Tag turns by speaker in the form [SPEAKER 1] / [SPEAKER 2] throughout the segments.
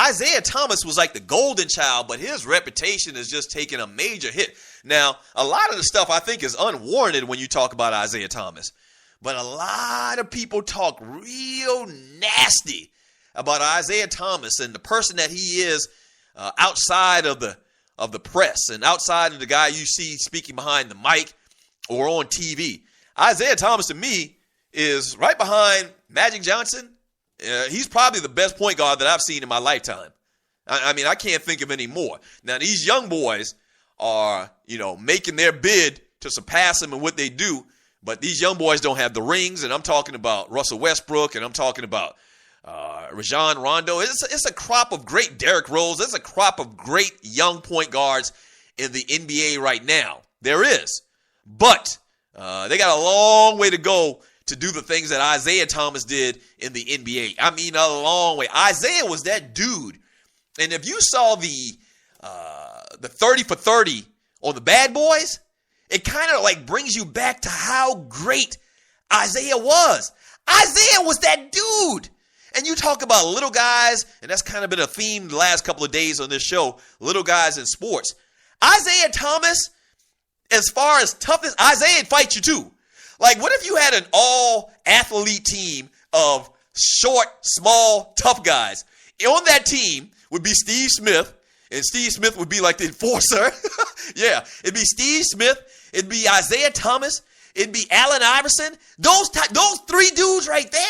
[SPEAKER 1] Isaiah Thomas was like the golden child, but his reputation is just taking a major hit. Now, a lot of the stuff I think is unwarranted when you talk about Isaiah Thomas, but a lot of people talk real nasty about Isaiah Thomas and the person that he is outside of the press and outside of the guy you see speaking behind the mic or on TV. Isaiah Thomas, to me, is right behind Magic Johnson. He's probably the best point guard that I've seen in my lifetime. I mean, I can't think of any more. Now, these young boys are, making their bid to surpass him in what they do, but these young boys don't have the rings, and I'm talking about Russell Westbrook, and I'm talking about Rajon Rondo. It's a crop of great Derrick Rose. It's a crop of great young point guards in the NBA right now. There is. But they got a long way to go to do the things that Isaiah Thomas did in the NBA. I mean, a long way. Isaiah was that dude. And if you saw the 30 for 30 on the Bad Boys, it kind of like brings you back to how great Isaiah was. Isaiah was that dude. And you talk about little guys, and that's kind of been a theme the last couple of days on this show, little guys in sports. Isaiah Thomas, as far as toughness, Isaiah would fight you too. Like, what if you had an all-athlete team of short, small, tough guys? On that team would be Steve Smith, and Steve Smith would be like the enforcer. Yeah, it'd be Steve Smith. It'd be Isaiah Thomas. It'd be Allen Iverson. Those three dudes right there,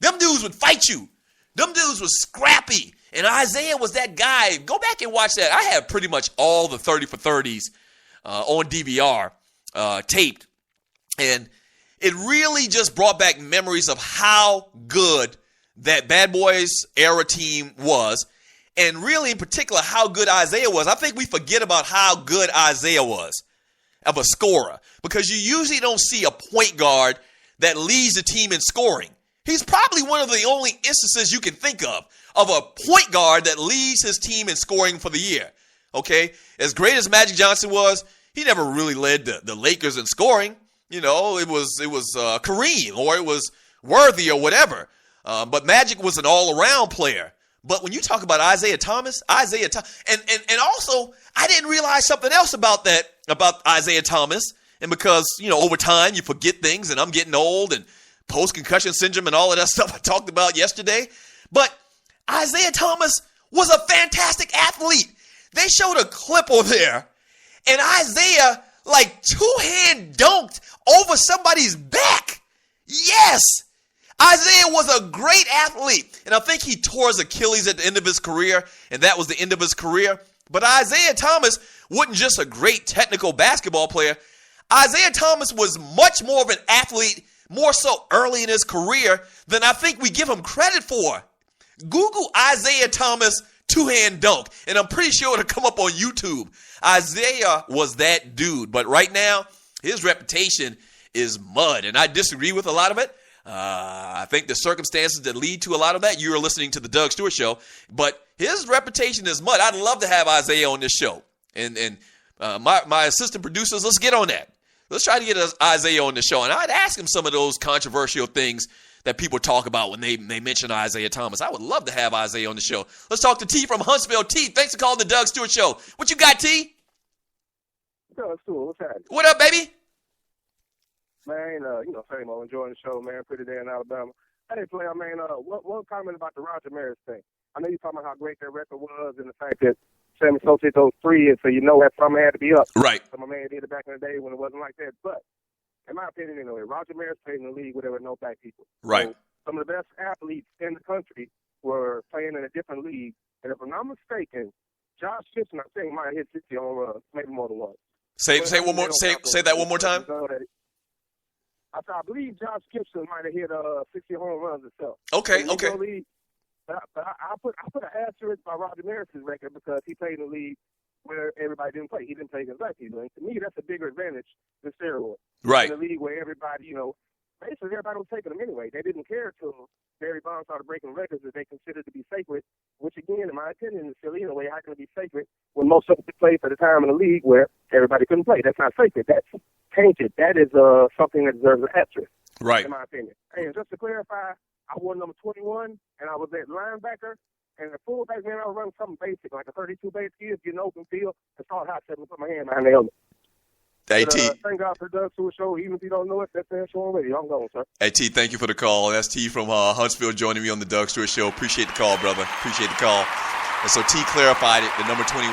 [SPEAKER 1] them dudes would fight you. Them dudes was scrappy, and Isaiah was that guy. Go back and watch that. I have pretty much all the 30 for 30s on DVR taped, and it really just brought back memories of how good that Bad Boys era team was, and really in particular how good Isaiah was. I think we forget about how good Isaiah was of a scorer, because you usually don't see a point guard that leads the team in scoring. He's probably one of the only instances you can think of a point guard that leads his team in scoring for the year. Okay? As great as Magic Johnson was, he never really led the Lakers in scoring. It was Kareem, or it was Worthy, or whatever. But Magic was an all-around player. But when you talk about Isaiah Thomas, and also I didn't realize something else about Isaiah Thomas. And because, over time you forget things, and I'm getting old, and post-concussion syndrome and all of that stuff I talked about yesterday. But Isaiah Thomas was a fantastic athlete. They showed a clip on there, and Isaiah like two-hand dunked over somebody's back. Yes, Isaiah was a great athlete, and I think he tore his Achilles at the end of his career, and that was the end of his career. But Isaiah Thomas wasn't just a great technical basketball player. Isaiah Thomas was much more of an athlete, more so early in his career, than I think we give him credit for. Google Isaiah Thomas two-hand dunk, and I'm pretty sure it'll come up on YouTube. Isaiah was that dude, but right now, his reputation is mud, and I disagree with a lot of it. I think the circumstances that lead to a lot of that, you're listening to the Doug Stewart Show, but his reputation is mud. I'd love to have Isaiah on this show, and my assistant producers, let's get on that. Let's try to get Isaiah on the show, and I'd ask him some of those controversial things that people talk about when they mention Isaiah Thomas. I would love to have Isaiah on the show. Let's talk to T from Huntsville. T, thanks for calling the Doug Stewart Show. What you got, T?
[SPEAKER 2] Doug Stewart, what's happening?
[SPEAKER 1] What up, baby?
[SPEAKER 2] Man, same old, enjoying the show, man. Pretty day in Alabama. Hey, player, man, one comment about the Roger Maris thing. I know you're talking about how great that record was and the fact that Sammy Sosa hit those threes, so that something had to be up.
[SPEAKER 1] Right.
[SPEAKER 2] So my man did it back in the day when it wasn't like that. But in my opinion, anyway, Roger Maris played in the league where there were no black people.
[SPEAKER 1] Right.
[SPEAKER 2] So some of the best athletes in the country were playing in a different league. And if I'm not mistaken, Josh Gibson, I think, might have hit 60 home runs, maybe more than once.
[SPEAKER 1] Say one more. Say that one more time.
[SPEAKER 2] I believe Josh Gibson might have hit 60 home runs himself.
[SPEAKER 1] Okay.
[SPEAKER 2] But I put an asterisk by Roger Maris's record because he played in the league where everybody didn't play. He didn't play against black people. And to me, that's a bigger advantage than steroids.
[SPEAKER 1] Right.
[SPEAKER 2] In the league where everybody, basically everybody was taking them anyway. They didn't care until Barry Bonds started breaking records that they considered to be sacred, which again, in my opinion, is silly in a way. How can it be sacred when most of them played for the time in the league where everybody couldn't play? That's not sacred. That's tainted. That is something that deserves an asterisk.
[SPEAKER 1] Right.
[SPEAKER 2] In my opinion. And just to clarify, I wore number 21, and I was at linebacker, And the fullback, man, I run something basic, like a 32 base skid, get an open field, and start hot stepping, put my hand behind the helmet.
[SPEAKER 1] Hey,
[SPEAKER 2] But,
[SPEAKER 1] T.
[SPEAKER 2] thank God for Doug Stewart Show. Even if you don't know it, that's the show already. I'm going, sir.
[SPEAKER 1] Hey, T, thank you for the call. That's T from Huntsville joining me on the Doug Stewart Show. Appreciate the call, brother. Appreciate the call. And so T clarified it, the number 21.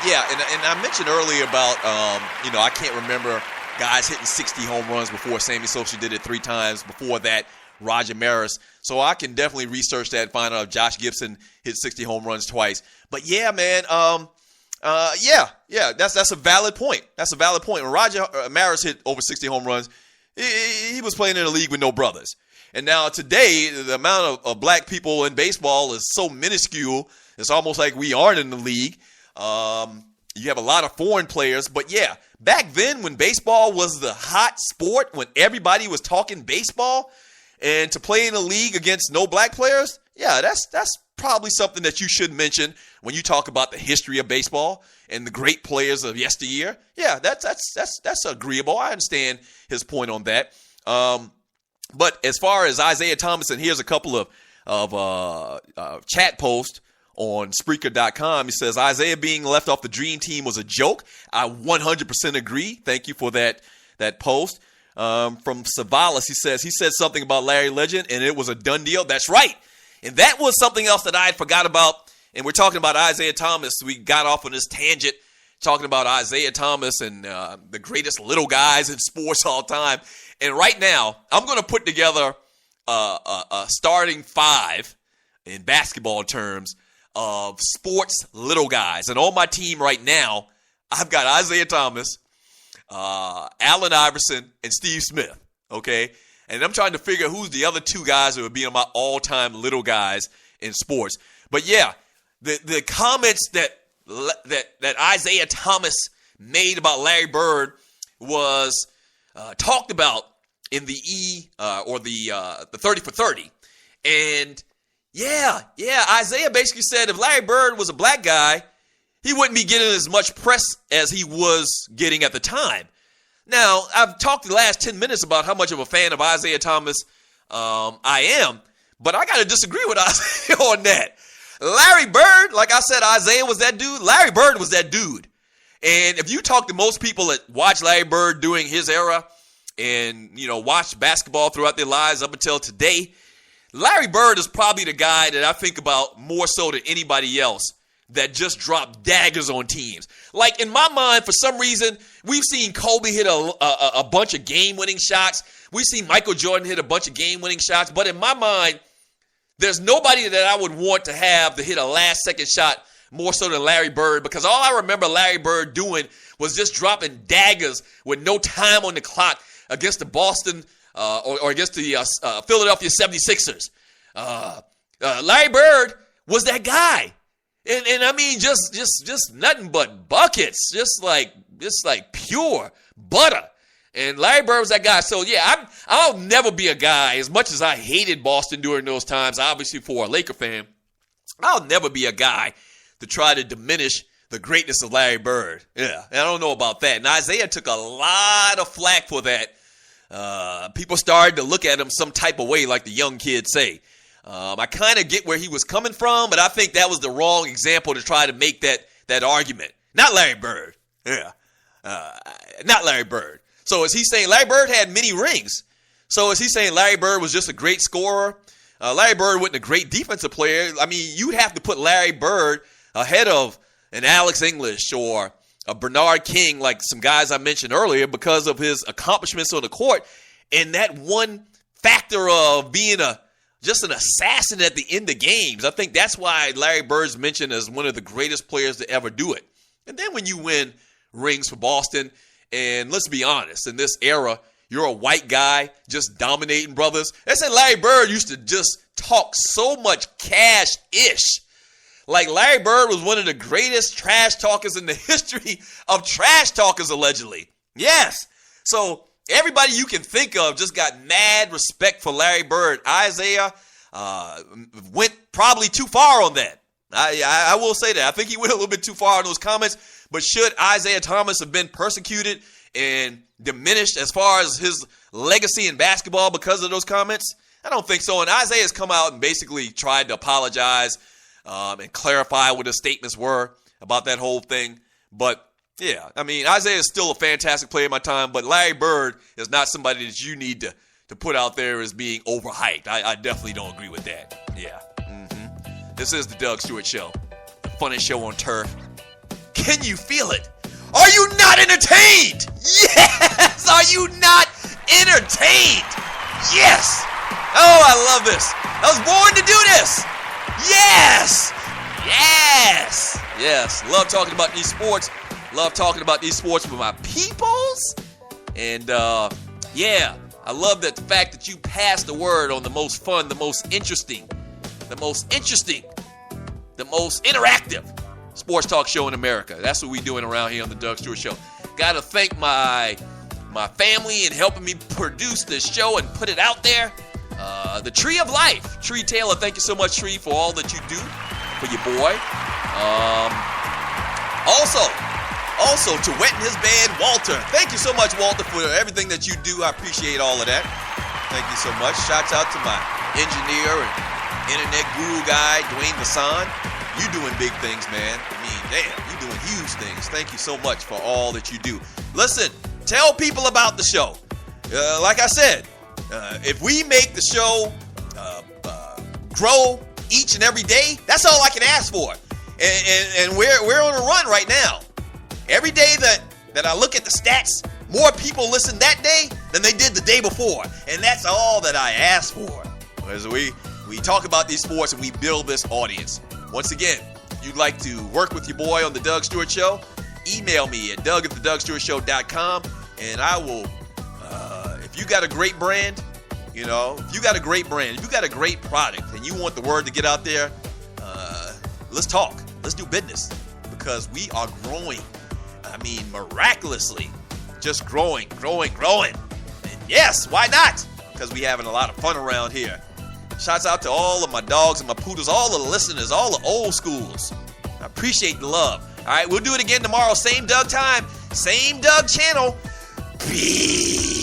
[SPEAKER 1] Yeah, and I mentioned earlier about, I can't remember guys hitting 60 home runs before. Sammy Sosa did it 3 times. Before that, Roger Maris. So I can definitely research that and find out if Josh Gibson hit 60 home runs twice. But, yeah, man, that's a valid point. That's a valid point. When Roger Maris hit over 60 home runs, he was playing in a league with no brothers. And now today, the amount of black people in baseball is so minuscule, it's almost like we aren't in the league. You have a lot of foreign players. But, yeah, back then when baseball was the hot sport, when everybody was talking baseball, and to play in a league against no black players, yeah, that's probably something that you should mention when you talk about the history of baseball and the great players of yesteryear. Yeah, that's agreeable. I understand his point on that. But as far as Isaiah Thomas, and here's a couple of chat posts on Spreaker.com. He says, Isaiah being left off the dream team was a joke. I 100% agree. Thank you for that post. From Savalas, he said something about Larry Legend, and it was a done deal. That's right. And that was something else that I had forgot about. And we're talking about Isaiah Thomas. We got off on this tangent talking about Isaiah Thomas and the greatest little guys in sports all time. And right now, I'm going to put together a starting 5 in basketball terms of sports little guys. And on my team right now, I've got Isaiah Thomas, Allen Iverson, and Steve Smith. Okay? And I'm trying to figure who's the other 2 guys that would be on my all-time little guys in sports. But yeah, the comments that Isaiah Thomas made about Larry Bird was talked about in the the 30 for 30. And yeah, Isaiah basically said if Larry Bird was a black guy, he wouldn't be getting as much press as he was getting at the time. Now, I've talked the last 10 minutes about how much of a fan of Isaiah Thomas I am, but I got to disagree with Isaiah on that. Larry Bird, like I said, Isaiah was that dude. Larry Bird was that dude. And if you talk to most people that watch Larry Bird during his era and, watch basketball throughout their lives up until today, Larry Bird is probably the guy that I think about more so than anybody else that just dropped daggers on teams. Like, in my mind, for some reason, we've seen Kobe hit a bunch of game-winning shots. We've seen Michael Jordan hit a bunch of game-winning shots. But in my mind, there's nobody that I would want to have to hit a last-second shot more so than Larry Bird, because all I remember Larry Bird doing was just dropping daggers with no time on the clock against the Boston or against the Philadelphia 76ers. Larry Bird was that guy. And I mean, just nothing but buckets, just like pure butter. And Larry Bird was that guy. So yeah, I'll never be a guy, as much as I hated Boston during those times, obviously for a Laker fan, I'll never be a guy to try to diminish the greatness of Larry Bird. Yeah, and I don't know about that. And Isaiah took a lot of flack for that. People started to look at him some type of way, like the young kids say. I kind of get where he was coming from, but I think that was the wrong example to try to make that argument. Not Larry Bird. Yeah. Not Larry Bird. So is he saying Larry Bird had many rings? So is he saying Larry Bird was just a great scorer? Larry Bird wasn't a great defensive player. I mean, you'd have to put Larry Bird ahead of an Alex English or a Bernard King, like some guys I mentioned earlier, because of his accomplishments on the court. And that one factor of being just an assassin at the end of games. I think that's why Larry Bird's mentioned as one of the greatest players to ever do it. And then when you win rings for Boston, and let's be honest, in this era, you're a white guy just dominating brothers. They said Larry Bird used to just talk so much cash-ish. Like Larry Bird was one of the greatest trash talkers in the history of trash talkers, allegedly. Yes. So everybody you can think of just got mad respect for Larry Bird. Isaiah went probably too far on that. I will say that. I think he went a little bit too far in those comments. But should Isaiah Thomas have been persecuted and diminished as far as his legacy in basketball because of those comments? I don't think so. And Isaiah's come out and basically tried to apologize and clarify what his statements were about that whole thing. But yeah, I mean, Isaiah is still a fantastic player in my time, but Larry Bird is not somebody that you need to put out there as being overhyped. I definitely don't agree with that. Yeah. This is the Doug Stewart Show, the funniest show on turf. Can you feel it? Are you not entertained? Yes! Are you not entertained? Yes! Oh, I love this. I was born to do this. Yes! Yes! Yes. Love talking about these sports. Love talking about these sports with my peoples. And, yeah, I love the fact that you passed the word on the most fun, the most interesting, the most interactive sports talk show in America. That's what we're doing around here on the Doug Stewart Show. Got to thank my family in helping me produce this show and put it out there. The Tree of Life, Tree Taylor. Thank you so much, Tree, for all that you do for your boy. Also to Wet in His Bed, Walter. Thank you so much, Walter, for everything that you do. I appreciate all of that. Thank you so much. Shouts out to my engineer and internet guru guy, Dwayne Masson. You doing big things, man. I mean, damn, you doing huge things. Thank you so much for all that you do. Listen, tell people about the show. Like I said, if we make the show grow each and every day, that's all I can ask for. And we're on a run right now. Every day that I look at the stats, more people listen that day than they did the day before. And that's all that I ask for. As we talk about these sports and we build this audience. Once again, if you'd like to work with your boy on the Doug Stewart Show, email me at doug@thedougstewartshow.com, and I will, if you got a great brand, if you got a great product and you want the word to get out there, let's talk. Let's do business because we are growing. I mean, miraculously, just growing. And yes, why not? Because we having a lot of fun around here. Shouts out to all of my dogs and my poodles, all of the listeners, all the old schools. I appreciate the love. All right, we'll do it again tomorrow. Same Doug time, same Doug channel. Peace.